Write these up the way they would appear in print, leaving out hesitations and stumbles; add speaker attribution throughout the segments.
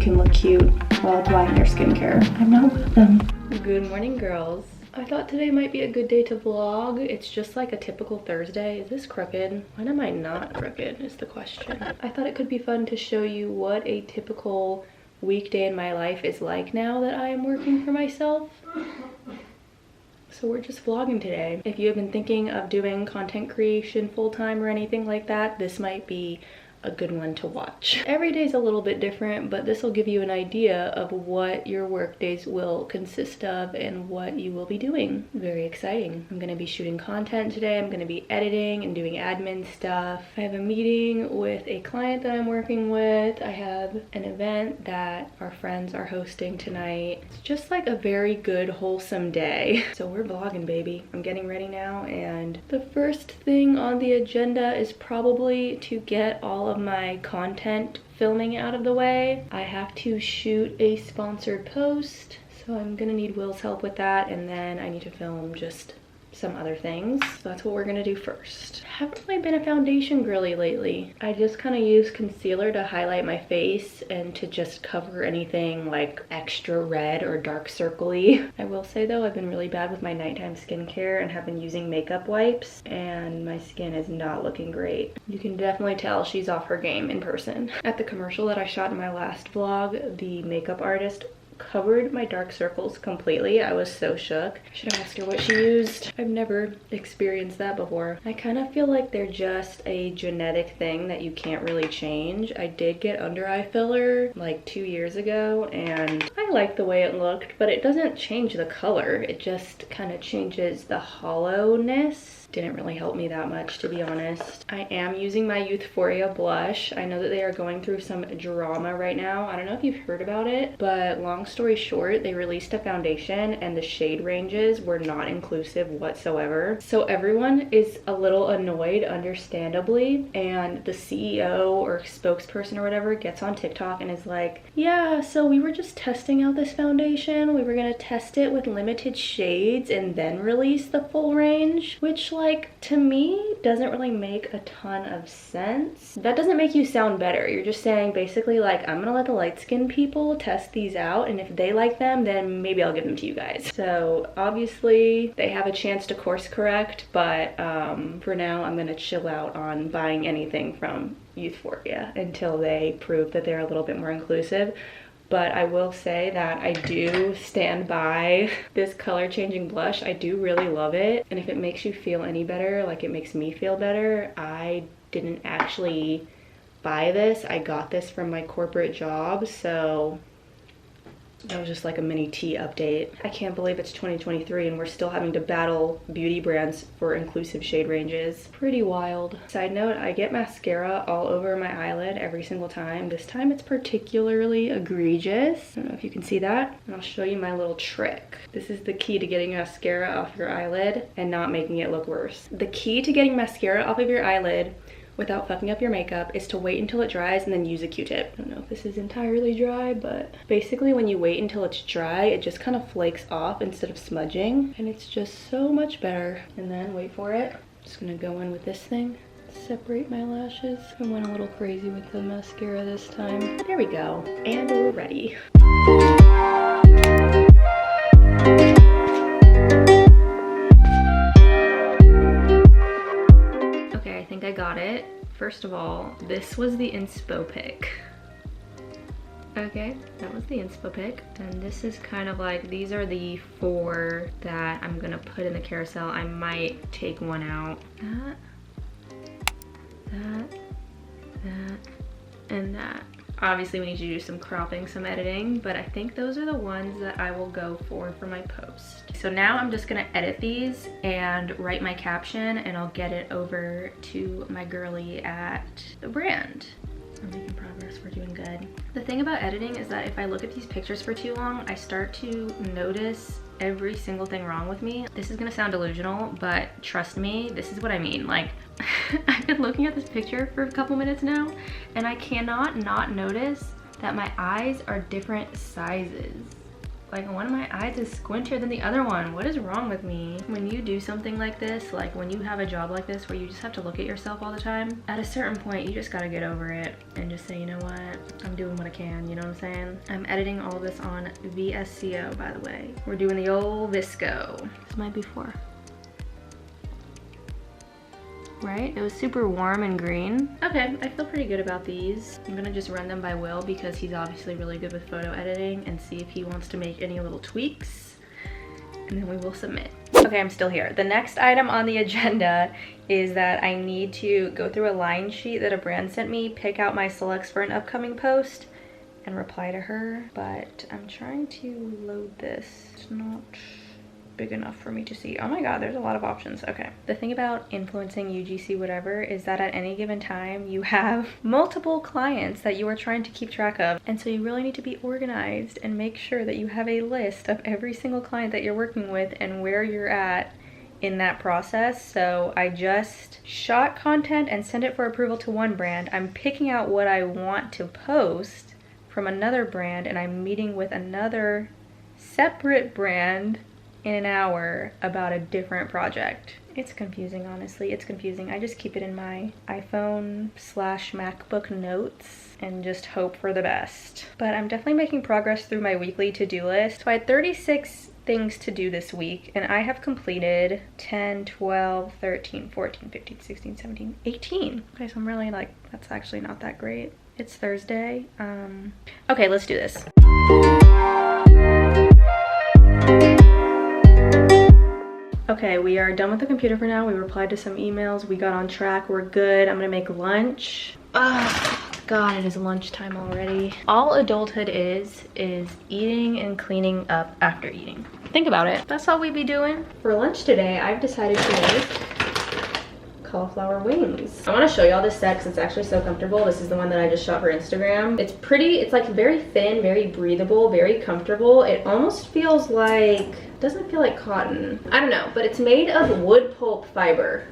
Speaker 1: can look cute while applying your skincare. I'm not one of them.
Speaker 2: Good morning, girls. I thought today might be a good day to vlog. It's just like a typical Thursday. Is this crooked? When am I not crooked is the question. I thought it could be fun to show you what a typical weekday in my life is like now that I am working for myself. So we're just vlogging today. If you have been thinking of doing content creation full-time or anything like that, this might be a good one to watch. Every day's a little bit different, but this will give you an idea of what your work days will consist of and what you will be doing. Very exciting. I'm gonna be shooting content today. I'm gonna be editing and doing admin stuff. I have a meeting with a client that I'm working with. I have an event that our friends are hosting tonight. It's just like a very good, wholesome day. So we're vlogging, baby. I'm getting ready now, and the first thing on the agenda is probably to get all of my content filming out of the way. I have to shoot a sponsored post, so I'm gonna need Will's help with that, and then I need to film just some other things. So that's what we're gonna do first. I haven't really been a foundation girly lately. I just kind of use concealer to highlight my face and to just cover anything like extra red or dark circle-y. I will say though, I've been really bad with my nighttime skincare and have been using makeup wipes, and my skin is not looking great. You can definitely tell she's off her game in person. At the commercial that I shot in my last vlog, the makeup artist covered my dark circles completely. I was so shook. I should have asked her what she used. I've never experienced that before. I kind of feel like they're just a genetic thing that you can't really change. I did get under eye filler like 2 years ago, and I liked the way it looked, but it doesn't change the color. It just kind of changes the hollowness. Didn't really help me that much, to be honest. I am using my Youthforia blush. I know that they are going through some drama right now. I don't know if you've heard about it, but long story short, they released a foundation and the shade ranges were not inclusive whatsoever. So everyone is a little annoyed, understandably, and the CEO or spokesperson or whatever gets on TikTok and is like, yeah, so we were just testing out this foundation. We were gonna test it with limited shades and then release the full range, which, like, to me doesn't really make a ton of sense. That doesn't make you sound better. You're just saying basically like, I'm gonna let the light skinned people test these out, and if they like them, then maybe I'll give them to you guys. So obviously they have a chance to course correct, but for now I'm gonna chill out on buying anything from Youthforia until they prove that they're a little bit more inclusive. But I will say that I do stand by this color changing blush. I do really love it. And if it makes you feel any better, like it makes me feel better, I didn't actually buy this. I got this from my corporate job, so that was just like a mini tea update. I can't believe it's 2023 and we're still having to battle beauty brands for inclusive shade ranges. Pretty wild. Side note, I get mascara all over my eyelid every single time. This time it's particularly egregious. I don't know if you can see that. And I'll show you my little trick. This is the key to getting mascara off your eyelid and not making it look worse. The key to getting mascara off of your eyelid without fucking up your makeup is to wait until it dries and then use a Q-tip. I don't know if this is entirely dry, but basically when you wait until it's dry, it just kind of flakes off instead of smudging, and it's just so much better. And then, wait for it, I'm just gonna go in with this thing, separate my lashes. I went a little crazy with the mascara this time. There we go, and we're ready. I think I got it. First of all, this was the inspo pic. Okay, that was the inspo pic. And this is kind of like, these are the 4 that I'm gonna put in the carousel. I might take one out. That, and that. Obviously we need to do some cropping, some editing, but I think those are the ones that I will go for my post. So now I'm just gonna edit these and write my caption, and I'll get it over to my girly at the brand. We're making progress, we're doing good. The thing about editing is that if I look at these pictures for too long, I start to notice every single thing wrong with me. This is gonna sound delusional, but trust me, this is what I mean. Like, I've been looking at this picture for a couple minutes now, and I cannot not notice that my eyes are different sizes. Like one of my eyes is squintier than the other one. What is wrong with me? When you do something like this, like when you have a job like this where you just have to look at yourself all the time, at a certain point you just gotta get over it and just say, you know what, I'm doing what I can, you know what I'm saying? I'm editing all this on VSCO, by the way. We're doing the old Visco. This might be 4. Right? It was super warm and green. Okay, I feel pretty good about these. I'm gonna just run them by Will because he's obviously really good with photo editing, and see if he wants to make any little tweaks, and then we will submit. Okay, I'm still here. The next item on the agenda is that I need to go through a line sheet that a brand sent me, pick out my selects for an upcoming post, and reply to her. But I'm trying to load this. It's not big enough for me to see. Oh my god, there's a lot of options. Okay. The thing about influencing UGC whatever is that at any given time you have multiple clients that you are trying to keep track of, and so you really need to be organized and make sure that you have a list of every single client that you're working with and where you're at in that process. So I just shot content and sent it for approval to one brand. I'm picking out what I want to post from another brand, and I'm meeting with another separate brand in an hour about a different project. It's confusing, honestly. It's confusing. I just keep it in my iPhone/MacBook notes and just hope for the best. But I'm definitely making progress through my weekly to-do list. So I had 36 things to do this week, and I have completed 10, 12, 13, 14, 15, 16, 17, 18. Okay, so I'm really like, that's actually not that great. It's Thursday. Okay, let's do this. Okay, we are done with the computer for now. We replied to some emails. We got on track. We're good. I'm gonna make lunch. God, it is lunchtime already. All adulthood is eating and cleaning up after eating. Think about it. That's all we be doing. For lunch today, I've decided to make cauliflower wings. I want to show y'all this set because it's actually so comfortable. This is the one that I just shot for Instagram. It's pretty, it's like very thin, very breathable, very comfortable. It almost feels like, doesn't feel like cotton. I don't know, but it's made of wood pulp fiber.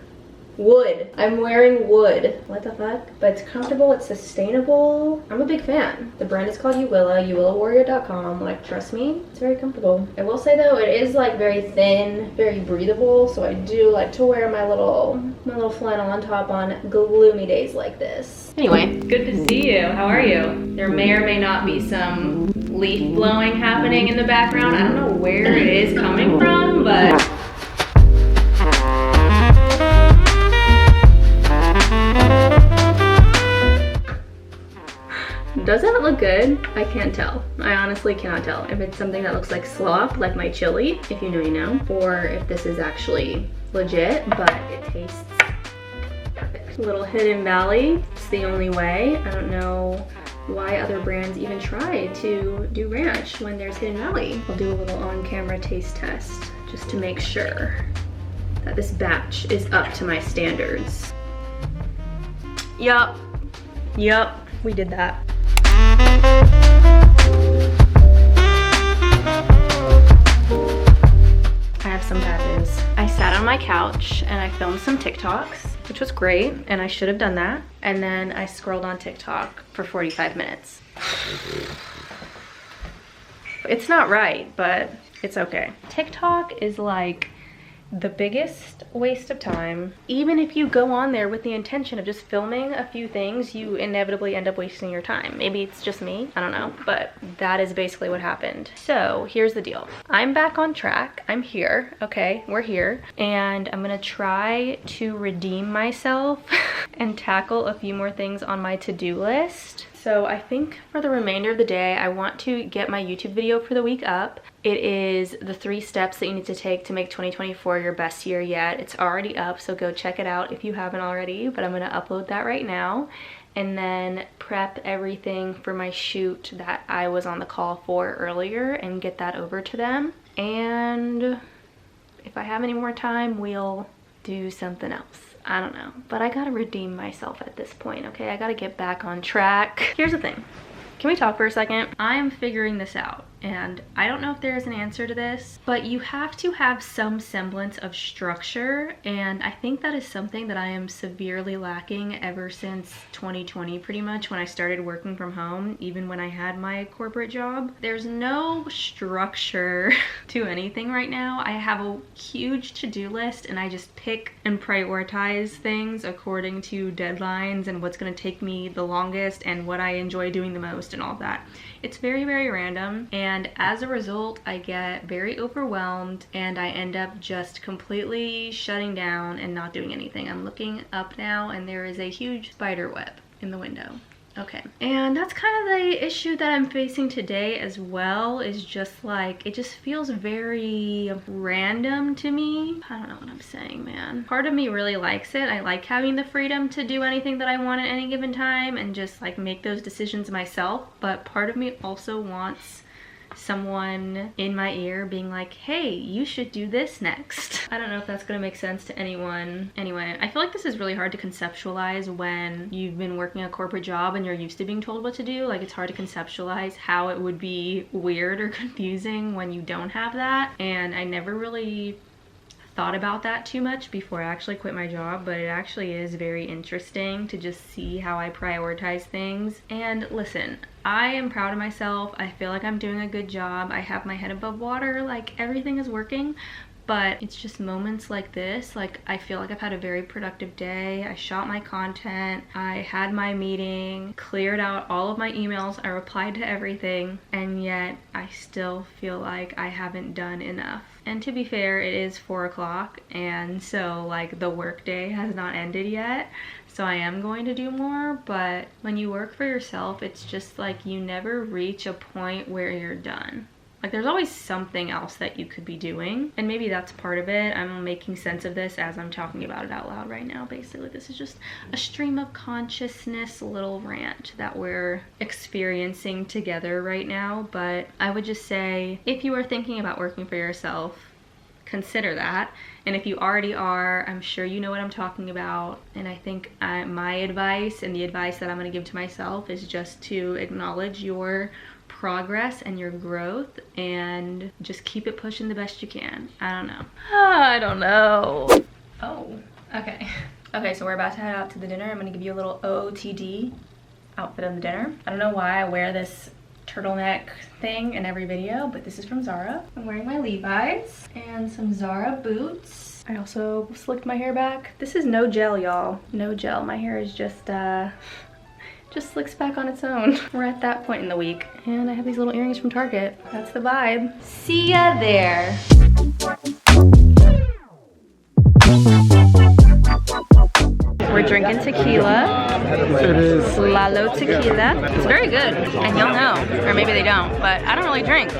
Speaker 2: Wood. I'm wearing wood. What the fuck? But it's comfortable, it's sustainable. I'm a big fan. The brand is called uwillawarrior.com. Like, trust me, it's very comfortable. I will say though, it is like very thin, very breathable, so I do like to wear my little flannel on top on gloomy days like this. Anyway, good to see you. How are you? There may or may not be some leaf blowing happening in the background. I don't know where it is coming from, but does that look good? I can't tell. I honestly cannot tell if it's something that looks like slop, like my chili, if you know you know, or if this is actually legit, but it tastes perfect. Little Hidden Valley, it's the only way. I don't know why other brands even try to do ranch when there's Hidden Valley. I'll do a little on-camera taste test just to make sure that this batch is up to my standards. Yup, we did that. I have some bad news. I sat on my couch and I filmed some TikToks, which was great, and I should have done that. And then I scrolled on TikTok for 45 minutes. It's not right, but it's okay. TikTok is like the biggest waste of time. Even if you go on there with the intention of just filming a few things, you inevitably end up wasting your time. Maybe it's just me, I don't know, but that is basically what happened. So here's the deal. I'm back on track. I'm here, okay? We're here. And I'm gonna try to redeem myself and tackle a few more things on my to-do list. So I think for the remainder of the day, I want to get my YouTube video for the week up. It is the 3 steps that you need to take to make 2024 your best year yet. It's already up, so go check it out if you haven't already, but I'm gonna upload that right now. And then prep everything for my shoot that I was on the call for earlier and get that over to them. And if I have any more time, we'll do something else. I don't know, but I gotta redeem myself at this point, okay? I gotta get back on track. Here's the thing. Can we talk for a second? I'm figuring this out. and I don't know if there is an answer to this, but you have to have some semblance of structure, and I think that is something that I am severely lacking ever since 2020 pretty much, when I started working from home, even when I had my corporate job. There's no structure to anything right now. I have a huge to-do list and I just pick and prioritize things according to deadlines and what's going to take me the longest and what I enjoy doing the most and all that. It's very, very random, and as a result I get very overwhelmed and I end up just completely shutting down and not doing anything. I'm looking up now and there is a huge spider web in the window. Okay, and that's kind of the issue that I'm facing today as well, is just like, it just feels very random to me. I don't know what I'm saying, man. Part of me really likes it. I like having the freedom to do anything that I want at any given time and just like make those decisions myself, but part of me also wants someone in my ear being like, hey, you should do this next. I don't know if that's gonna make sense to anyone. Anyway, I feel like this is really hard to conceptualize when you've been working a corporate job and you're used to being told what to do. Like, it's hard to conceptualize how it would be weird or confusing when you don't have that, and I never really thought about that too much before I actually quit my job, but it actually is very interesting to just see how I prioritize things. And listen, I am proud of myself. I feel like I'm doing a good job. I have my head above water, like everything is working. But it's just moments like this, like I feel like I've had a very productive day. I shot my content, I had my meeting, cleared out all of my emails, I replied to everything, and yet I still feel like I haven't done enough. And to be fair, it is 4 o'clock, and so like the workday has not ended yet. So I am going to do more, but when you work for yourself, it's just like you never reach a point where you're done. Like, there's always something else that you could be doing, and maybe that's part of it. I'm making sense of this as I'm talking about it out loud right now. Basically, this is just a stream of consciousness little rant that we're experiencing together right now. But I would just say, if you are thinking about working for yourself, consider that. And if you already are, I'm sure you know what I'm talking about. And I think my advice and the advice that I'm going to give to myself is just to acknowledge your progress and your growth and just keep it pushing the best you can. I don't know. I don't know. Oh, okay. Okay, so we're about to head out to the dinner. I'm gonna give you a little OOTD outfit of the dinner. I don't know why I wear this turtleneck thing in every video, but this is from Zara. I'm wearing my Levi's and some Zara boots. I also slicked my hair back. This is no gel, y'all. No gel. My hair is just slicks back on its own. We're at that point in the week, and I have these little earrings from Target. That's the vibe. See ya there. We're drinking tequila.
Speaker 3: It is.
Speaker 2: Lalo tequila. It's very good, and y'all know, or maybe they don't, but I don't really drink.